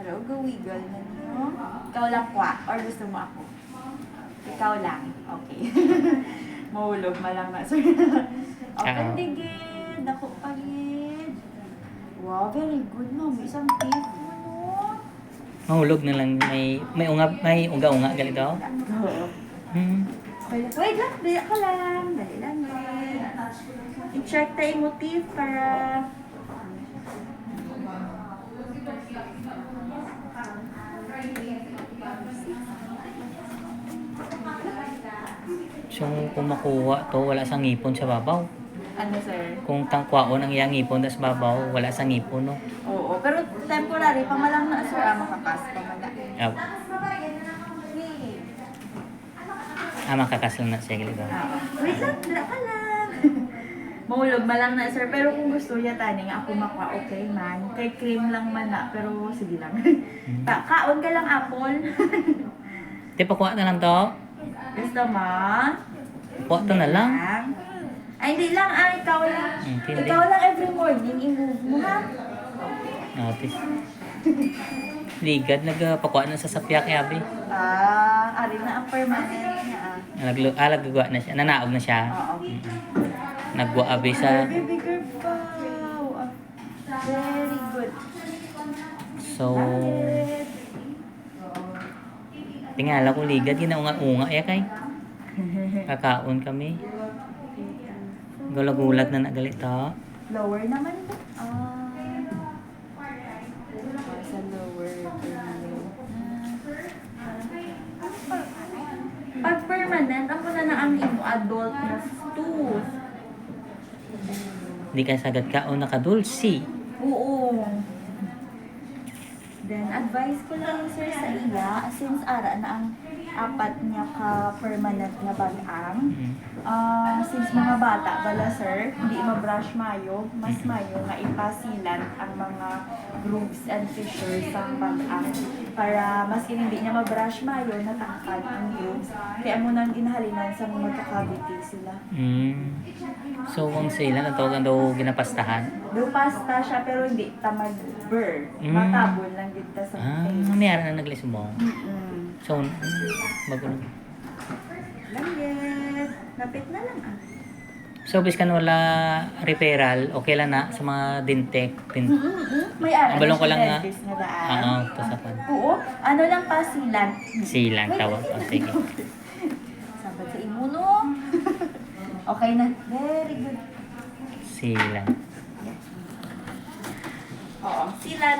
Hello, go-wiggle na niyo. Ikaw lang kwa, or gusto mo ako? Ikaw lang. Okay. Mahulog, malang na, sir. Okay, digid. Ako pagid. Wow, very good, ma'am. Isang teeth mo, no? Mahulog na lang. May unga-unga ganito. Wait lang, dali ka lang. Dali lang, i-check tayo mo teeth para... So, kung makuha to, wala sang ngipon sa babaw. Ano, sir? Kung tangkwaon ang iyang ngipon, tas babaw, wala sang ngipon, no? Oo, pero temporary, pamalang na, sir, makakas, pamala. Makakasal na siya ganito. Wait lang, dala ka lang. Mahulog malang na, sir, pero kung gusto niya tani nga ako makwa, okay man. Kay cream lang man na, pero sige lang. Kaon ka lang, apple. Di, pakuha na lang to. Gusto mo? Pakuha to na lang. Ay, hindi lang, ikaw lang. Hindi. Ikaw lang every morning, i-move mo, ha? Notice. Ligad, nagpakuha na sa sapyak, yabi. Ari na ang permanent niya, Nagagawa na siya. Nanaog na siya. Oo. Nagwa-abi sa... Bigger pa. Very good. So... Tingala ko ligad, ginaunga-unga ya kay. Kakaon kami. Gulagulat na nagalita. Lower naman ito. Sa lower. Pag permanent, ako na ang imo adult na tooth. Di ka sagad ka o nakadulsi. Oo. Then, advice ko lang, sir, sa iya, since ara na ang apat niya ka permanent na bag-ang, since mga bata bala, sir, hindi ma-brush mayo, mas mayo nga ipasilan ang mga grooves and fissures sa bag-ang para maski hindi niya ma-brush mayo, natangkad ang grooves. Kaya mo nang ginahalinan sa mga magkakavity sila. So, ang sila na tawagan daw ginapastahan. Do pasta siya pero hindi ta mag-burn. Matabol lang dito sa face. Mayroon na naglis mo. So, bago na. Langit. Lapit na lang So, bis ka wala referral, okay lang na sa mga dintek. May ara. Ang balong ko lang nga. Na daan. Tasapan. Oo. Ano lang pasilan. Silang tawag. Sige. Sabat sa imuno. Okay na. Very good. Silang. Oo. Silan.